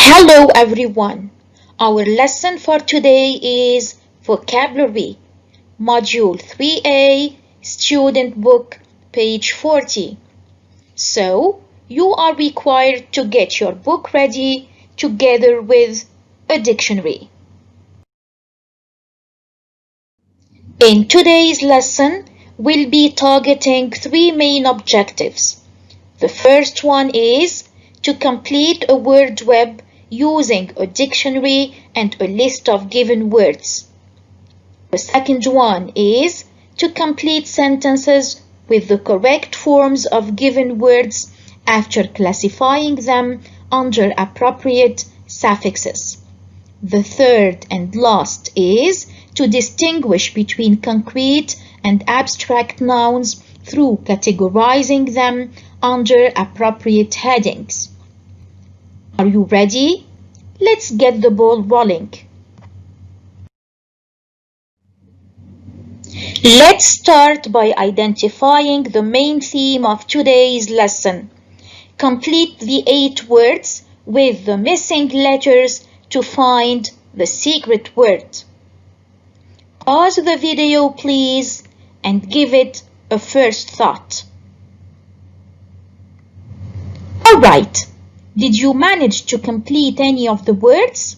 Hello everyone. Our lesson for today is Vocabulary, Module 3A, Student Book, page 40. So, you are required to get your book ready together with a dictionary. In today's lesson, we'll be targeting three main objectives. The first one is to complete a word web using a dictionary and a list of given words. The second one is to complete sentences with the correct forms of given words after classifying them under appropriate suffixes. The third and last is to distinguish between concrete and abstract nouns through categorizing them under appropriate headings. Are you ready? Let's get the ball rolling. Let's start by identifying the main theme of today's lesson. Complete the 8 words with the missing letters to find the secret word. Pause the video, please, and give it a first thought. Alright, did you manage to complete any of the words?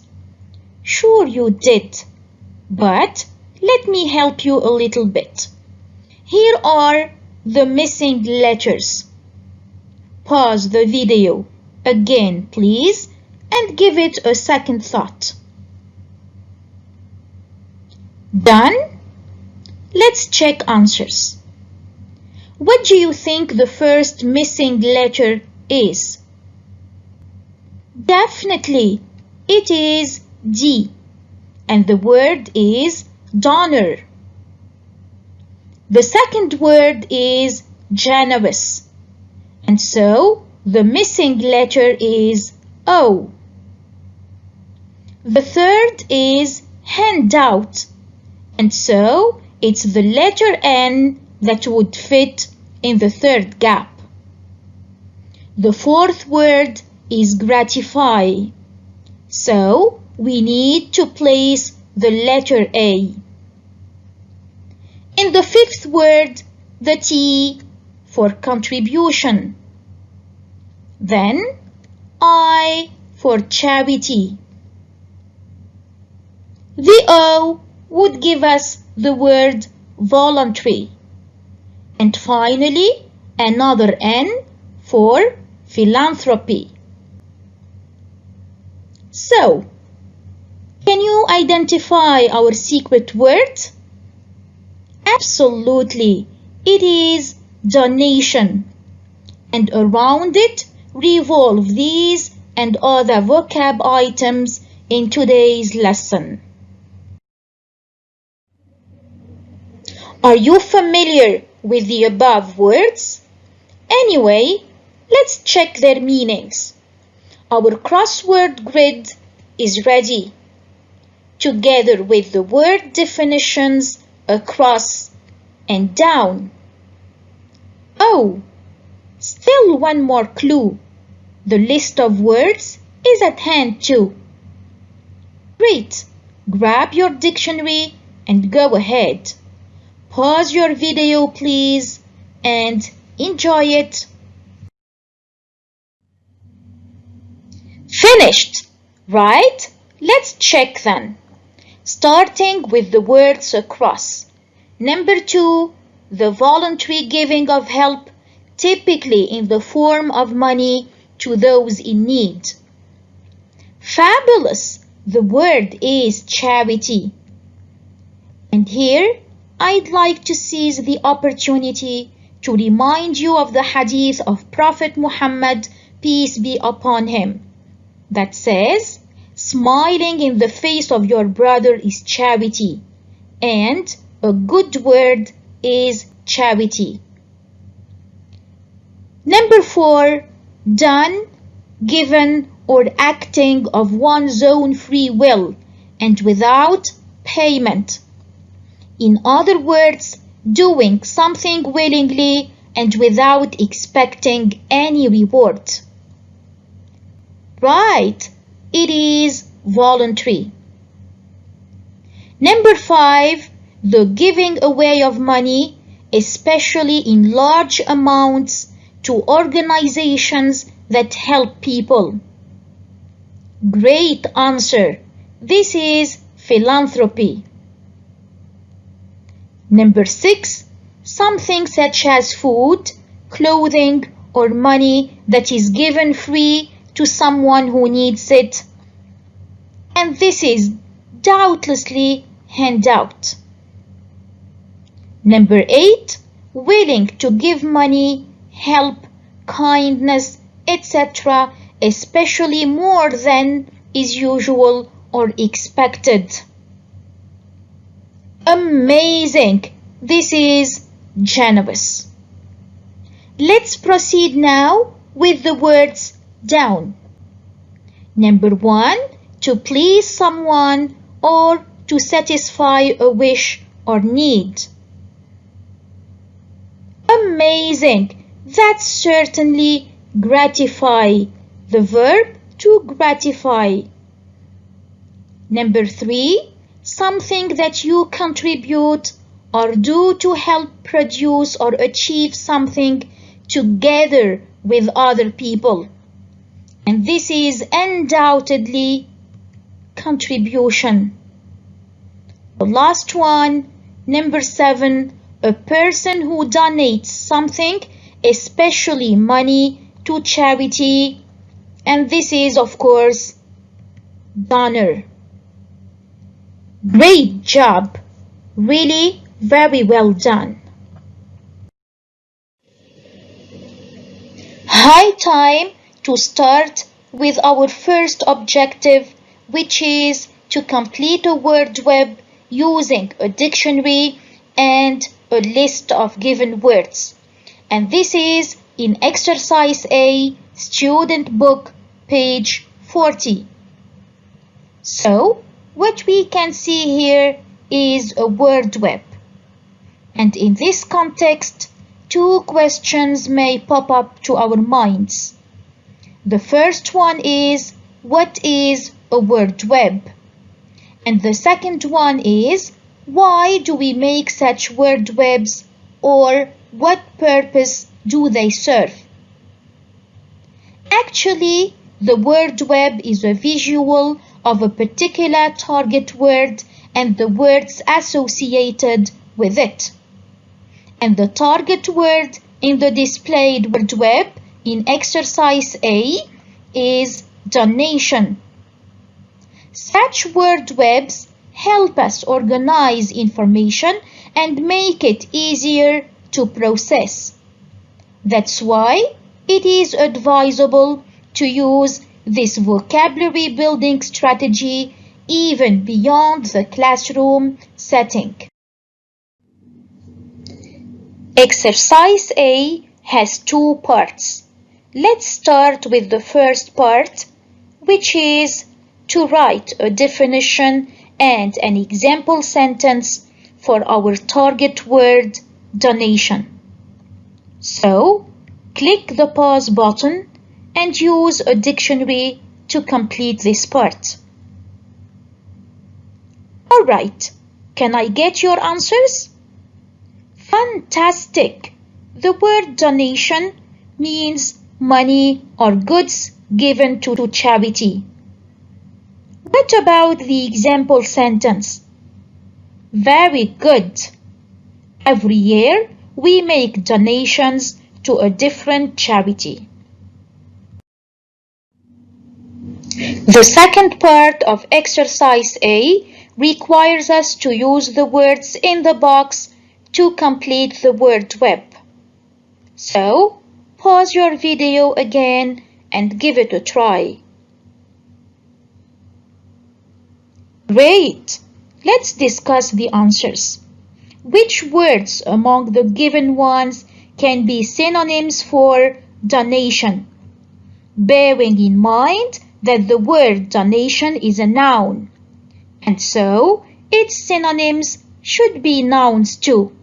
Sure you did, but let me help you a little bit. Here are the missing letters. Pause the video again, please, and give it a second thought. Done? Let's check answers. What do you think the first missing letter is? Definitely, it is D, and the word is donor. The second word is generous, and so the missing letter is O. The third is handout, and so it's the letter N that would fit in the third gap. The fourth word is gratify, so we need to place the letter A. In the fifth word, the T for contribution. Then I for charity. The O would give us the word voluntary. And finally, another N for philanthropy. So, can you identify our secret word? Absolutely, it is donation. And around it revolve these and other vocab items in today's lesson. Are you familiar with the above words? Anyway, let's check their meanings. Our crossword grid is ready, together with the word definitions across and down. Oh, still one more clue. The list of words is at hand too. Great! Grab your dictionary and go ahead. Pause your video, please, and enjoy it. Finished, right? Let's check then. Starting with the words across. Number 2, the voluntary giving of help, typically in the form of money to those in need. Fabulous! The word is charity. And here, I'd like to seize the opportunity to remind you of the hadith of Prophet Muhammad, peace be upon him, that says, smiling in the face of your brother is charity, and a good word is charity. Number 4, done, given, or acting of one's own free will and without payment. In other words, doing something willingly and without expecting any reward. Right, it is voluntary. Number 5, the giving away of money, especially in large amounts, to organizations that help people. Great answer. This is philanthropy. Number 6, something such as food, clothing, or money that is given free to someone who needs it. And this is doubtlessly handout. Number 8, willing to give money, help, kindness, etc., especially more than is usual or expected. Amazing! This is generous. Let's proceed now with the words down. Number 1, to please someone or to satisfy a wish or need. Amazing! That's certainly gratify, the verb to gratify. Number 3, something that you contribute or do to help produce or achieve something together with other people. And this is undoubtedly contribution. The last one, number 7, a person who donates something, especially money, to charity. And this is, of course, donor. Great job! Really very well done. High time to start with our first objective, which is to complete a word web using a dictionary and a list of given words. And this is in exercise A, student book, page 40. So, what we can see here is a word web. And in this context, 2 questions may pop up to our minds. The first one is, what is a word web? And the second one is, why do we make such word webs, or what purpose do they serve? Actually, the word web is a visual of a particular target word and the words associated with it. And the target word in the displayed word web in exercise A is donation. Such word webs help us organize information and make it easier to process. That's why it is advisable to use this vocabulary building strategy even beyond the classroom setting. Exercise A has 2 parts. Let's start with the first part, which is to write a definition and an example sentence for our target word donation. So, click the pause button and use a dictionary to complete this part. Alright, can I get your answers? Fantastic! The word donation means money or goods given to charity. What about the example sentence? Very good. Every year we make donations to a different charity. The second part of exercise A requires us to use the words in the box to complete the word web. So, pause your video again and give it a try. Great! Let's discuss the answers. Which words among the given ones can be synonyms for donation? Bearing in mind that the word donation is a noun, and so its synonyms should be nouns too.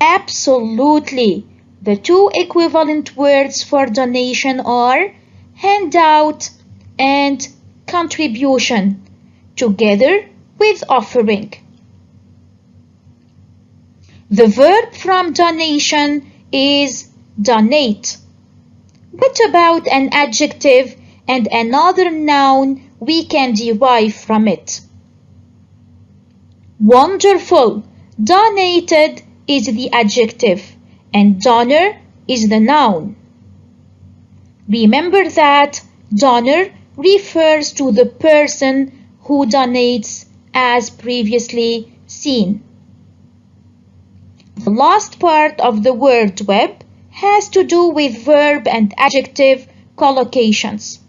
Absolutely! The 2 equivalent words for donation are handout and contribution, together with offering. The verb from donation is donate. What about an adjective and another noun we can derive from it? Wonderful! Donated is the adjective and donor is the noun. Remember that donor refers to the person who donates, as previously seen. The last part of the word web has to do with verb and adjective collocations.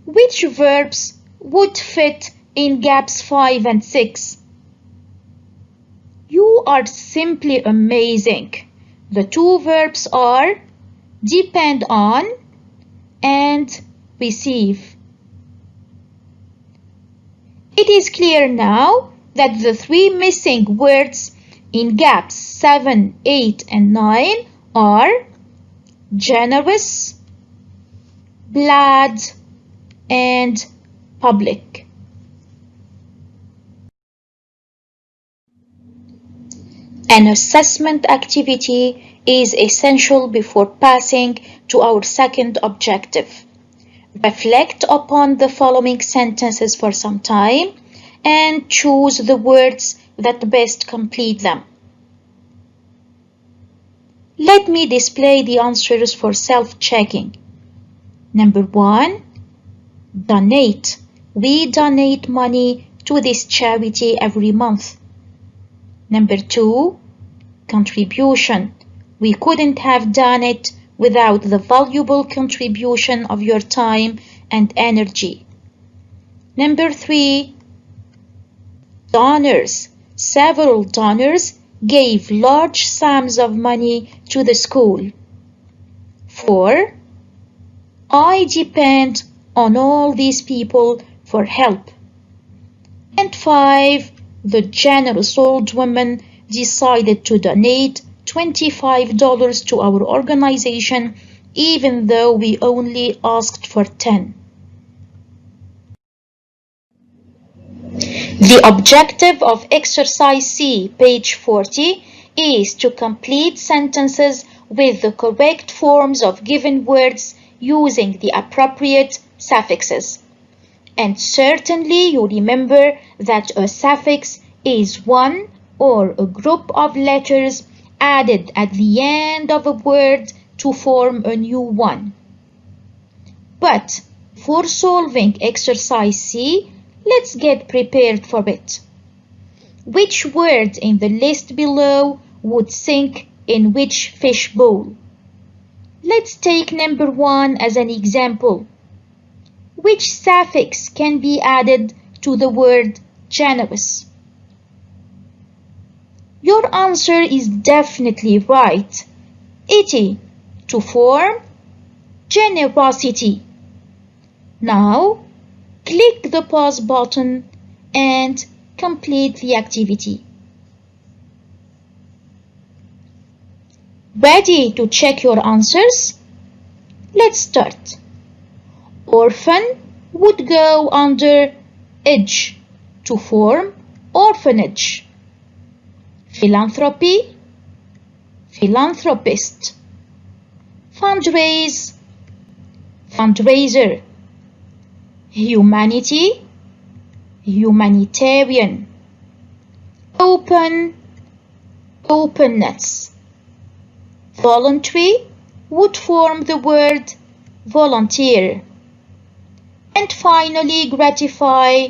Which verbs would fit in gaps 5 and 6? You are simply amazing. The two verbs are depend on and receive. It is clear now that the three missing words in gaps 7, 8, and 9 are generous, glad, and public. An assessment activity is essential before passing to our second objective. Reflect upon the following sentences for some time and choose the words that best complete them. Let me display the answers for self-checking. Number 1, donate. We donate money to this charity every month. Number 2, contribution. We couldn't have done it without the valuable contribution of your time and energy. Number 3, donors. Several donors gave large sums of money to the school. 4, I depend on all these people for help. And 5, the generous old woman decided to donate $25 to our organization even though we only asked for 10. The objective of exercise C, page 40, is to complete sentences with the correct forms of given words using the appropriate suffixes. And certainly you remember that a suffix is one or a group of letters added at the end of a word to form a new one. But for solving exercise C, let's get prepared for it. Which word in the list below would sink in which fish bowl? Let's take number 1 as an example. Which suffix can be added to the word generous? Your answer is definitely right. Ity, to form generosity. Now, click the pause button and complete the activity. Ready to check your answers? Let's start. Orphan would go under age to form orphanage. Philanthropy, philanthropist. Fundraise, fundraiser. Humanity, humanitarian. Open, openness. Voluntary would form the word volunteer. And finally, gratify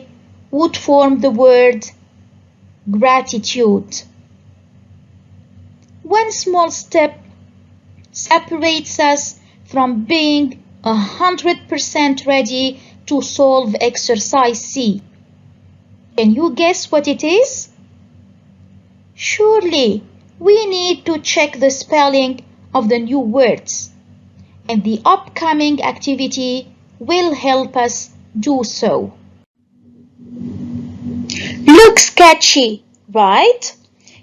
would form the word gratitude. One small step separates us from being 100% ready to solve exercise C. Can you guess what it is? Surely, we need to check the spelling of the new words, and the upcoming activity will help us do so. Looks sketchy, right?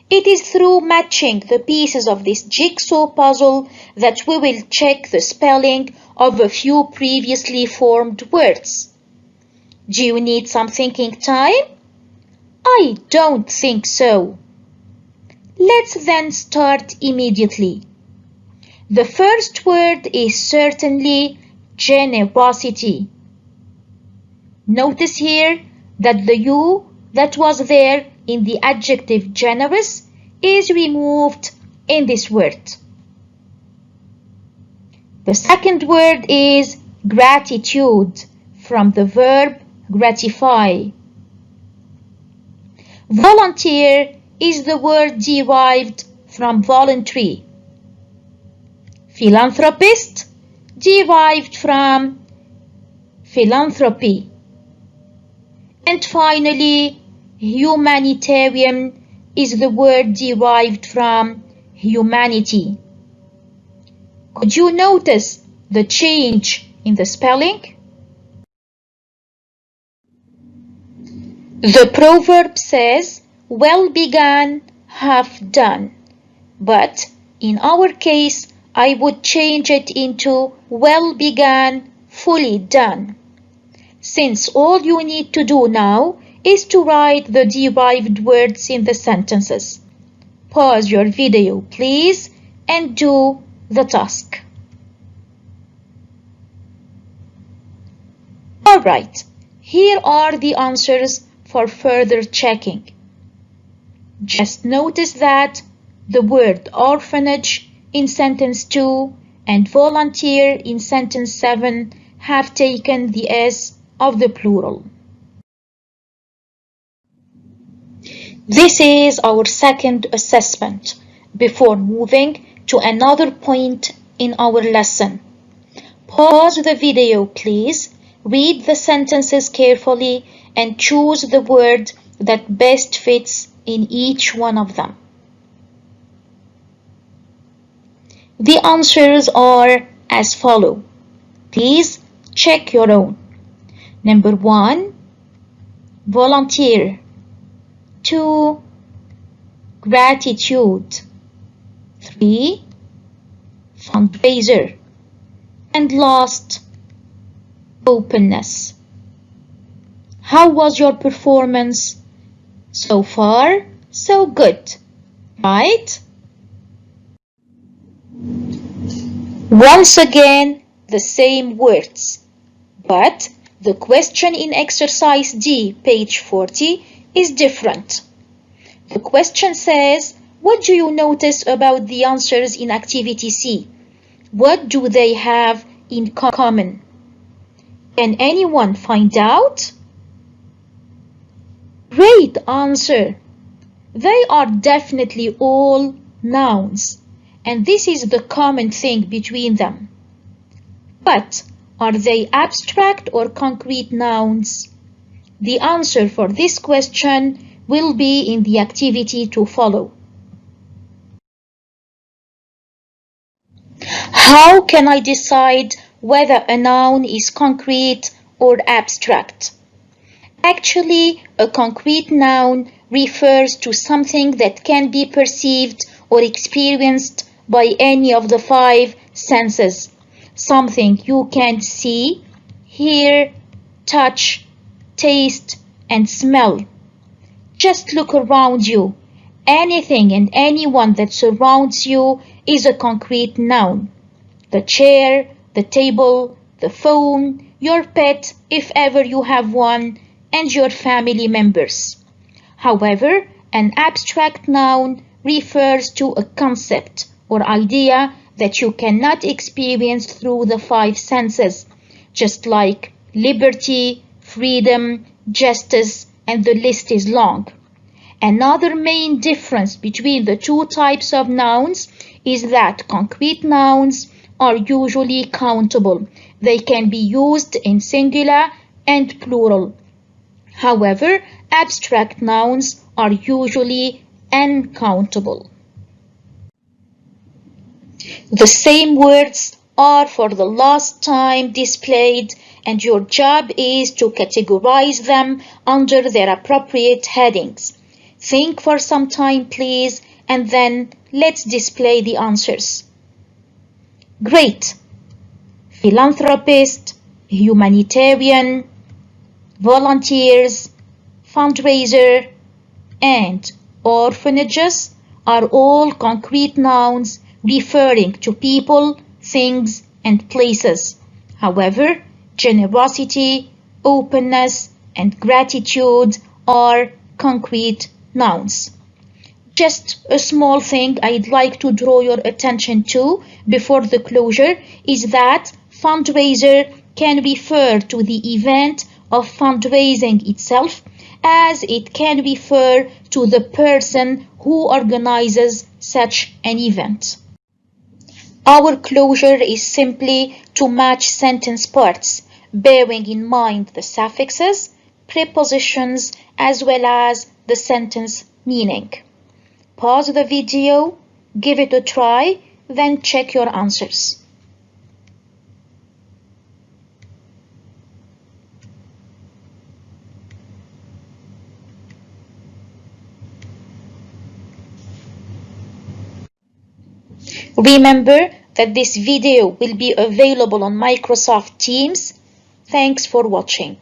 It is through matching the pieces of this jigsaw puzzle that we will check the spelling of a few previously formed words. Do you need some thinking time? I don't think so. Let's then start immediately. The first word is certainly generosity. Notice here that the U that was there in the adjective generous is removed in this word. The second word is gratitude from the verb gratify. Volunteer is the word derived from voluntary. Philanthropist derived from philanthropy. And finally, humanitarian is the word derived from humanity. Could you notice the change in the spelling? The proverb says, well begun, half done. But in our case, I would change it into well begun, fully done. Since all you need to do now is to write the derived words in the sentences. Pause your video, please, and do the task. Alright, here are the answers for further checking. Just notice that the word orphanage in sentence 2 and volunteer in sentence 7 have taken the S of the plural. This is our second assessment before moving to another point in our lesson. Pause the video, please, read the sentences carefully and choose the word that best fits in each one of them. The answers are as follow. Please check your own. Number 1, volunteer. 2, gratitude. 3, fundraiser. And last, openness. How was your performance? So far, so good, right? Once again, the same words, but the question in exercise D, page 40, is different. The question says, what do you notice about the answers in activity C? What do they have in common? Can anyone find out? Great answer! They are definitely all nouns, and this is the common thing between them. But are they abstract or concrete nouns? The answer for this question will be in the activity to follow. How can I decide whether a noun is concrete or abstract? Actually, a concrete noun refers to something that can be perceived or experienced by any of the 5 senses. Something you can see, hear, touch, taste, and smell. Just look around you. Anything and anyone that surrounds you is a concrete noun. The chair, the table, the phone, your pet, if ever you have one, and your family members. However, an abstract noun refers to a concept or idea that you cannot experience through the 5 senses, just like liberty, freedom, justice, and the list is long. Another main difference between the 2 types of nouns is that concrete nouns are usually countable. They can be used in singular and plural. However, abstract nouns are usually uncountable. The same words are for the last time displayed, and your job is to categorize them under their appropriate headings. Think for some time, please, and then let's display the answers. Great. Philanthropist, humanitarian, volunteers, fundraiser, and orphanages are all concrete nouns referring to people, things, and places. However, generosity, openness, and gratitude are concrete nouns. Just a small thing I'd like to draw your attention to before the closure is that fundraiser can refer to the event of fundraising itself, as it can refer to the person who organizes such an event. Our closure is simply to match sentence parts, bearing in mind the suffixes, prepositions, as well as the sentence meaning. Pause the video, give it a try, then check your answers. Remember that this video will be available on Microsoft Teams. Thanks for watching.